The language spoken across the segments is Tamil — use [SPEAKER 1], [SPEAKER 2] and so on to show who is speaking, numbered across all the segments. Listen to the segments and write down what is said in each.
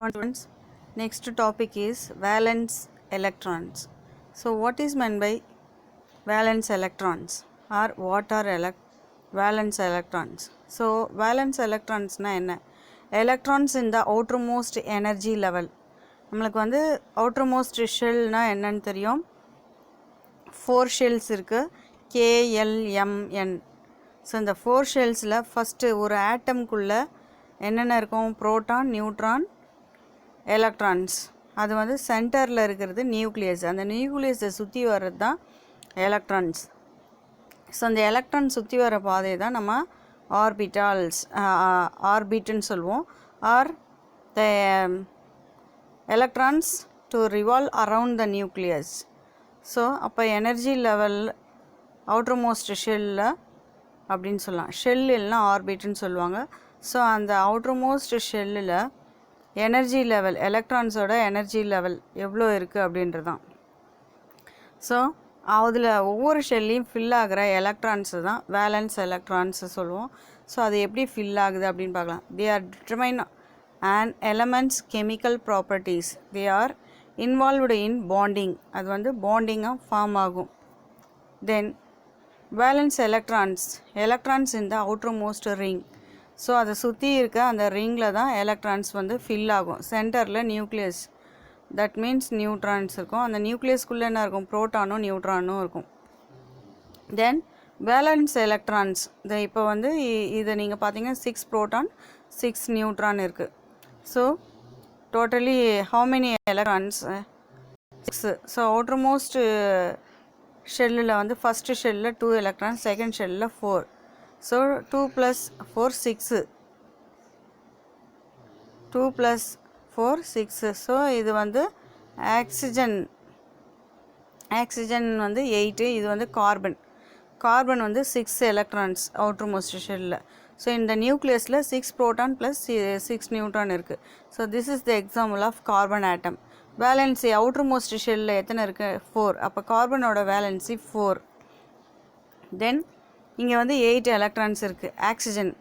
[SPEAKER 1] Students, next topic is valence electrons. So what is meant by valence electrons or what are valence electrons? So valence electrons na enna? Electrons in the outermost energy level. நம்மளுக்கு வந்து outermost shell na என்னன்னு தெரியும். 4 shells இருக்கு, K L M N. So இந்த 4 ஷெல்ஸில் ஃபஸ்ட்டு ஒரு ஆட்டம்குள்ள என்னென்ன இருக்கும்? Proton, neutron, electrons. அது வந்து சென்டரில் இருக்கிறது நியூக்ளியஸ். அந்த நியூக்ளியஸை சுற்றி வர்றது தான் எலக்ட்ரான்ஸ். ஸோ அந்த எலக்ட்ரான் சுற்றி வர பாதையை தான் நம்ம ஆர்பிட்டால்ஸ் ஆர்பிட்டுன்னு சொல்லுவோம். Are the electrons to revolve around the nucleus. So அப்போ எனர்ஜி லெவல் அவுட்டர் மோஸ்ட் ஷெல்லில் அப்படின்னு சொல்லலாம். ஷெல் இல்லைனா ஆர்பிட்னு சொல்லுவாங்க. ஸோ அந்த அவுட்டர் மோஸ்ட் ஷெல்லில் எனர்ஜி லெவல், எலக்ட்ரான்ஸோட எனர்ஜி லெவல் எவ்வளோ இருக்குது அப்படின்றது தான். ஸோ அதில் ஒவ்வொரு ஷெல்லையும் ஃபில் ஆகிற எலக்ட்ரான்ஸு தான் வேலன்ஸ் எலக்ட்ரான்ஸு சொல்லுவோம். ஸோ அது எப்படி ஃபில் ஆகுது அப்படின்னு பார்க்கலாம். They are determine and elements chemical properties. They are involved in bonding. அது வந்து பாண்டிங்காக ஃபார்ம் ஆகும். Then valence electrons in the outermost ring. So அதை சுற்றி இருக்க அந்த ரிங்கில் தான் எலக்ட்ரான்ஸ் வந்து ஃபில் ஆகும். சென்டரில் நியூக்ளியஸ், தட் மீன்ஸ் நியூட்ரான்ஸ் இருக்கும். அந்த நியூக்ளியஸ்குள்ளே என்ன இருக்கும்? புரோட்டானும் நியூட்ரானும் இருக்கும். தென் வேலன்ஸ் எலக்ட்ரான்ஸ் இப்போ வந்து இதை நீங்கள் பார்த்தீங்கன்னா 6 புரோட்டான் 6 நியூட்ரான் இருக்குது. So totally how many electrons? 6. So outermost ஷெல்லில் வந்து ஃபஸ்ட்டு ஷெல்லில் 2 எலக்ட்ரான்ஸ், செகண்ட் ஷெல்லில் 4. ஸோ 2 + 4 6. 2 + 4 6. ஸோ இது வந்து ஆக்சிஜன் வந்து 8. இது வந்து கார்பன் வந்து 6 எலக்ட்ரான்ஸ் அவுட்டர் மோஸ்ட் ஷெல்லில். ஸோ இந்த நியூக்ளியஸில் 6 புரோட்டான் ப்ளஸ் 6 நியூட்ரான் இருக்குது. So this is the example of carbon atom. Valency outermost ஷெல்லில் எத்தனை இருக்குது? 4. அப்போ கார்பனோட வேலன்சி 4. தென் இங்கே வந்து 8 எலக்ட்ரான்ஸ் இருக்குது ஆக்சிஜன்.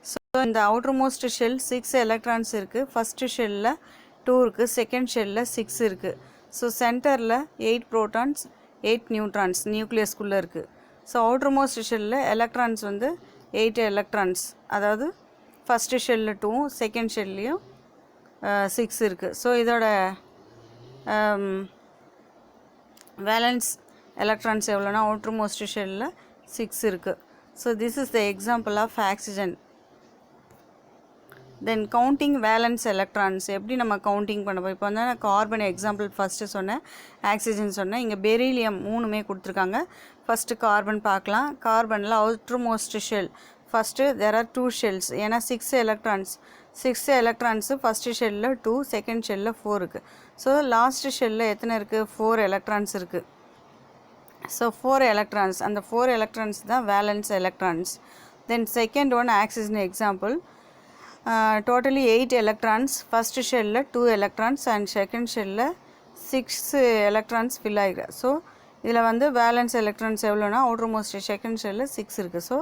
[SPEAKER 1] ஸோ இந்த அவுட்டர் மோஸ்ட் ஷெல் 6 எலக்ட்ரான்ஸ் இருக்குது. ஃபஸ்ட்டு ஷெல்லில் 2 இருக்குது, செகண்ட் ஷெல்லில் 6 இருக்குது. ஸோ சென்டரில் 8 புரோட்டான்ஸ் 8 நியூட்ரான்ஸ் நியூக்ளியஸ்குள்ளே இருக்குது. ஸோ அவுட்டர் மோஸ்ட் ஷெல்லில் எலக்ட்ரான்ஸ் வந்து 8 எலக்ட்ரான்ஸ், அதாவது ஃபஸ்ட்டு ஷெல்லில் 2, செகண்ட் ஷெல்லையும் 6 இருக்குது. ஸோ இதோட வேலன்ஸ் எலக்ட்ரான்ஸ் எவ்வளோனா அவுட்டர் மோஸ்ட் ஷெல்லில் 6 இருக்குது. So this is the example of oxygen. Then counting valence electrons எப்படி நம்ம கவுண்டிங் பண்ண? இப்போ வந்து நான் கார்பன் எக்ஸாம்பிள் ஃபஸ்ட்டு சொன்னேன், ஆக்சிஜன் சொன்னேன். இங்கே பெரிலியம் 3மே கொடுத்துருக்காங்க. ஃபஸ்ட்டு கார்பன் பார்க்கலாம். கார்பனில் outermost shell first there are 2 shells. ஏன்னா 6 எலக்ட்ரான்ஸு ஃபஸ்ட்டு ஷெல்லில் 2, செகண்ட் ஷெல்லில் 4 இருக்குது. ஸோ லாஸ்ட்டு ஷெல்லில் எத்தனை இருக்குது? 4 எலக்ட்ரான்ஸ் இருக்குது. ஸோ 4 எலக்ட்ரான்ஸ், அந்த 4 எலக்ட்ரான்ஸ் தான் valence electrons. Then second one oxygen example. Totally 8 electrons, first ஷெல்லில் 2 எலக்ட்ரான்ஸ் அண்ட் செகண்ட் ஷெல்லில் 6 எலக்ட்ரான்ஸ் ஃபில் ஆகிருக்கு. ஸோ இதில் வந்து வேலன்ஸ் எலக்ட்ரான்ஸ் எவ்வளோனா அவுட்டர் மோஸ்ட் செகண்ட் ஷெல்லில் 6 இருக்குது. So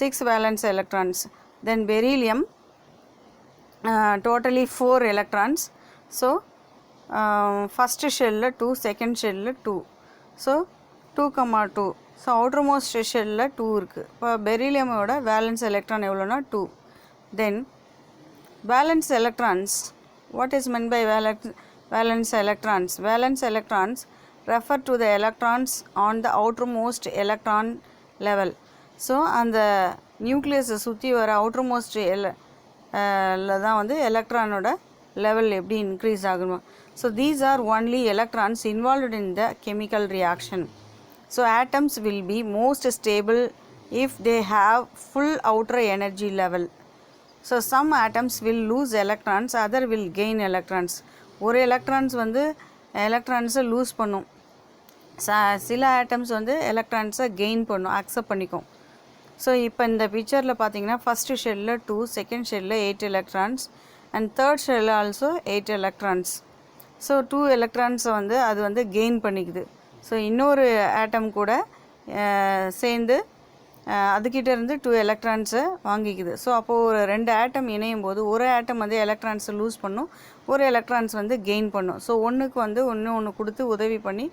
[SPEAKER 1] 6 valence electrons. Then beryllium totally 4 electrons. So first shell 2, second shell 2. So 2,2. So outermost shell 2 இருக்கு. இப்போ பெரிலியமோட வேலன்ஸ் எலக்ட்ரான் எவ்வளோனா 2. Then valence electrons. What is meant by valence electrons? Valence electrons refer to the electrons on the outermost electron level. So அந்த நியூக்ளியஸை சுற்றி வர outermost தான் வந்து எலக்ட்ரானோட லெவல் எப்படி இன்க்ரீஸ் ஆகணும். So these are only electrons involved in the chemical reaction. So atoms will be most stable if they have full outer energy level. So some atoms will lose electrons, other will gain electrons. ஒரு எலக்ட்ரான்ஸ் வந்து எலக்ட்ரான்ஸை லூஸ் பண்ணும், சில ஆட்டம்ஸ் வந்து எலக்ட்ரான்ஸை கெயின் பண்ணும், அக்செப்ட் பண்ணிக்கும். ஸோ இப்போ இந்த பிக்சரில் பார்த்தீங்கன்னா ஃபஸ்ட்டு ஷெல்லில் 2, செகண்ட் ஷெல்லில் 8 electrons and third ஷெல்லில் also 8 electrons. So 2 எலக்ட்ரான்ஸை வந்து அது வந்து கெயின் பண்ணிக்குது. ஸோ இன்னொரு ஆட்டம் கூட சேர்ந்து அதுக்கிட்ட இருந்து 2 எலக்ட்ரான்ஸை வாங்கிக்குது. ஸோ அப்போது ஒரு 2 ஆட்டம் இணையும் போது ஒரு ஆட்டம் வந்து எலக்ட்ரான்ஸை லூஸ் பண்ணும், ஒரு எலக்ட்ரான்ஸ் வந்து கெயின் பண்ணும். ஸோ ஒன்றுக்கு வந்து ஒன்று கொடுத்து உதவி பண்ணி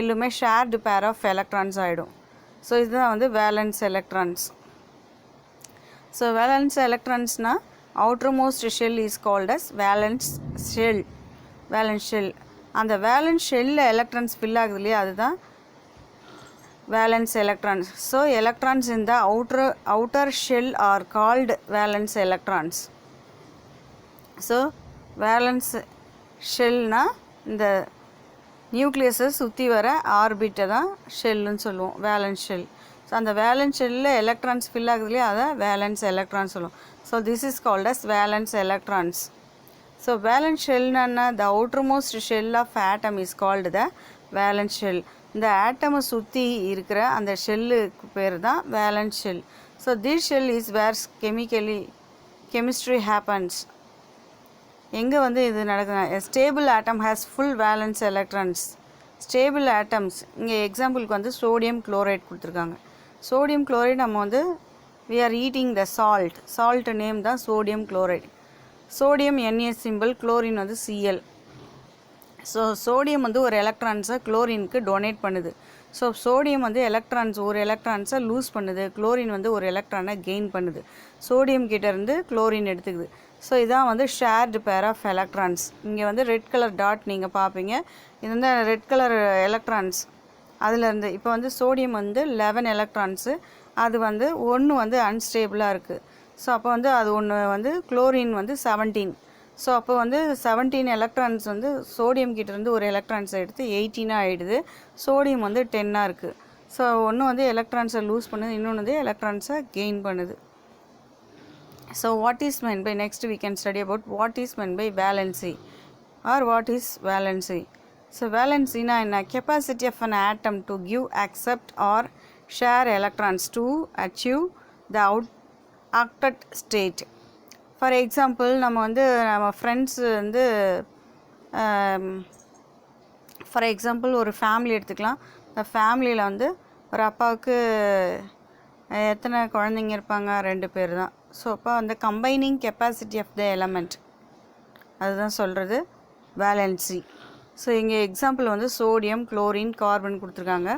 [SPEAKER 1] எல்லுமே ஷேர்டு பேர் ஆஃப் எலக்ட்ரான்ஸ் ஆகிடும். ஸோ இதுதான் வந்து வேலன்ஸ் எலக்ட்ரான்ஸ். ஸோ வேலன்ஸ் எலக்ட்ரான்ஸ்னால் outermost shell is called as valence shell. Valence shell. அந்த வேலன்ஸ் ஷெல்லில் எலக்ட்ரான்ஸ் ஃபில் ஆகுது இல்லையா, அதுதான் valence electrons. So electrons in the outer shell are called valence electrons. So valence shell na இந்த நியூக்ளியஸை சுற்றி வர ஆர்பிட்டை தான் ஷெல்லுன்னு சொல்லுவோம், வேலன்ஸ் ஷெல். ஸோ அந்த வேலன்ஸ் ஷெல்லில் எலக்ட்ரான்ஸ் ஃபில் ஆகுது இல்லையா, அதை வேலன்ஸ் எலக்ட்ரான்ஸ் சொல்லுவோம். So this is called as valence electrons. So valence ஷெல்னா the outermost shell of atom is called the valence shell. இந்த ஆட்டமை சுற்றி இருக்கிற அந்த ஷெல்லுக்கு பேர் தான் valence shell. So this shell is where chemistry happens. எங்கே வந்து இது நடக்குதுன்னா, stable atom has full valence electrons. Stable atoms இங்கே எக்ஸாம்பிளுக்கு வந்து சோடியம் குளோரைட் கொடுத்துருக்காங்க. சோடியம் குளோரைட் நம்ம வந்து we are eating the salt name தான் sodium chloride. Sodium Na simple, chlorine வந்து Cl. ஸோ சோடியம் வந்து ஒரு எலக்ட்ரான்ஸை குளோரினுக்கு டொனேட் பண்ணுது. ஸோ சோடியம் வந்து ஒரு எலக்ட்ரான்ஸை லூஸ் பண்ணுது, குளோரின் வந்து ஒரு எலக்ட்ரானை கெயின் பண்ணுது. சோடியம் கிட்டேருந்து குளோரின் எடுத்துக்குது. ஸோ இதான் வந்து ஷேர்டு பேர் ஆஃப் எலக்ட்ரான்ஸ். இங்கே வந்து ரெட் கலர் டாட் நீங்கள் பார்ப்பீங்க, இது வந்து ரெட் கலர் எலக்ட்ரான்ஸ். அதிலேருந்து இப்போ வந்து சோடியம் வந்து 11 எலக்ட்ரான்ஸு, அது வந்து ஒன்று வந்து அன்ஸ்டேபிளாக இருக்குது. ஸோ அப்போ வந்து அது ஒன்று வந்து குளோரின் வந்து 17. ஸோ அப்போ வந்து 17 எலக்ட்ரான்ஸ் வந்து சோடியம் கிட்டேருந்து ஒரு எலக்ட்ரான்ஸை எடுத்து 18 ஆகிடுது. சோடியம் வந்து 10 இருக்குது. ஸோ ஒன்று வந்து எலக்ட்ரான்ஸை லூஸ் பண்ணுது, இன்னொன்று வந்து எலக்ட்ரான்ஸை கெயின் பண்ணுது. So what is meant by, next we can study about what is meant by valency or what is valency. So valency na என்ன, capacity of an atom to give, accept or share electrons to achieve the octet state. For example நம்ம ஃப்ரெண்ட்ஸு வந்து ஃபார் எக்ஸாம்பிள் ஒரு ஃபேமிலி எடுத்துக்கலாம். அந்த ஃபேமிலியில் வந்து ஒரு அப்பாவுக்கு எத்தனை குழந்தைங்க இருப்பாங்க, 2 பேர் தான். ஸோ அப்போ அந்த combining capacity of the element, அதுதான் சொல்கிறது வேலன்சி. ஸோ இங்கே எக்ஸாம்பிள் வந்து சோடியம், குளோரின், கார்பன் கொடுத்துருக்காங்க.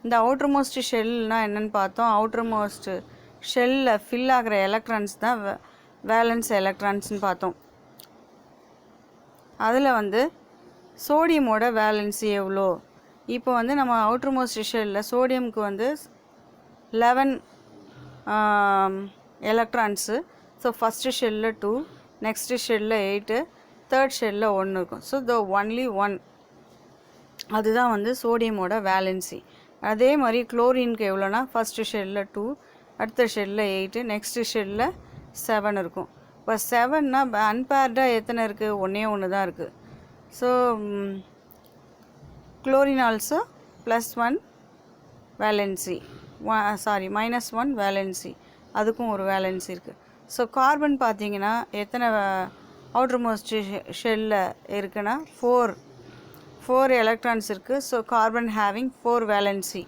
[SPEAKER 1] இந்த அவுட்டர்மோஸ்ட் ஷெல்னால் என்னென்னு பார்த்தோம். அவுட்டர்மோஸ்ட் ஷெல்லில் ஃபில் ஆகிற எலக்ட்ரான்ஸ் தான் வேலன்ஸ் எலக்ட்ரான்ஸ்னு பார்த்தோம். அதில் வந்து சோடியமோட வேலன்சி எவ்வளோ, இப்போ வந்து நம்ம அவுட்டர்மோஸ்ட் ஷெல்லில் சோடியமுக்கு வந்து 11 எலக்ட்ரான்ஸு. ஸோ ஃபஸ்ட்டு ஷெல்லில் 2, நெக்ஸ்ட்டு ஷெல்லில் 8, தேர்ட் ஷெல்லில் 1 இருக்கும். ஸோ த ஒன்லி 1, அதுதான் வந்து சோடியமோட வேலன்சி. அதே மாதிரி குளோரினுக்கு எவ்வளோனா ஃபஸ்ட்டு ஷெல்லில் 2, அடுத்த ஷெல்லில் 8, நெக்ஸ்ட்டு ஷெல்லில் 7 இருக்கும். இப்போ 7னா அன்பேர்டாக எத்தனை இருக்குது, ஒன்று தான் இருக்குது. So chlorine also +1 valency, -1 valency, அதுக்கும் ஒரு வேலன்சி இருக்குது. ஸோ கார்பன் பார்த்தீங்கன்னா எத்தனை அவுட்டர்மோஸ்ட் ஷெல்லில் இருக்குன்னா 4 எலக்ட்ரான்ஸ் இருக்குது. So carbon having 4 valency.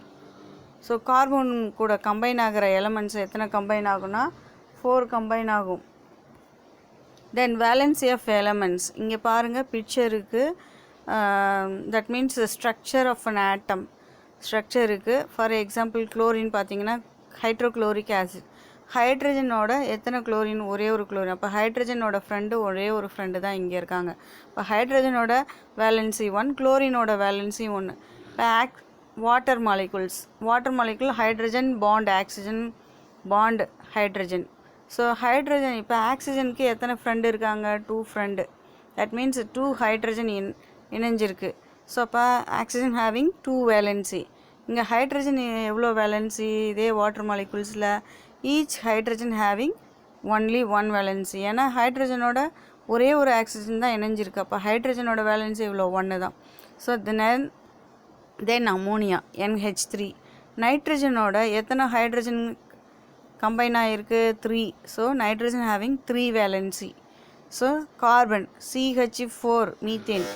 [SPEAKER 1] So carbon கூட கம்பைன் ஆகிற எலமெண்ட்ஸ் எத்தனை கம்பைன் ஆகும்னா 4 கம்பைன் ஆகும். தென் வேலன்சி ஆஃப் எலமெண்ட்ஸ் இங்கே பாருங்கள் பிக்சருக்கு. That means structure of an atom structure இருக்குது. ஃபார் எக்ஸாம்பிள் குளோரின் பார்த்தீங்கன்னா ஹைட்ரோக்ளோரிக் ஆசிட். ஹைட்ரஜனோட எத்தனை குளோரின், ஒரே ஒரு குளோரின். அப்போ ஹைட்ரஜனோட ஒரே ஒரு ஃப்ரெண்டு தான் இங்கே இருக்காங்க. இப்போ ஹைட்ரஜனோட வேலன்சி 1, குளோரினோட வேலன்சி 1. இப்போ water molecule hydrogen bond oxygen bond hydrogen. So hydrogen இப்போ ஆக்சிஜனுக்கு எத்தனை ஃப்ரெண்டு இருக்காங்க, 2 ஃப்ரெண்டு. தட் மீன்ஸ் 2 ஹைட்ரஜன் இணைஞ்சிருக்கு. ஸோ அப்போ ஆக்சிஜன் ஹேவிங் 2 வேலன்சி. இங்கே ஹைட்ரஜன் எவ்வளோ வேலன்சி, இதே வாட்டர் மாலிகுல்ஸில் each hydrogen having only 1 valency. ஏன்னா ஹைட்ரஜனோட ஒரே ஒரு ஆக்சிஜன் தான் இணைஞ்சிருக்கு. அப்போ ஹைட்ரஜனோட வேலன்சி இவ்வளோ 1 தான். So then ammonia NH3. நைட்ரஜனோட எத்தனை ஹைட்ரஜன் கம்பைன் ஆகிருக்கு, 3. So nitrogen having 3 valency. So carbon CH4 methane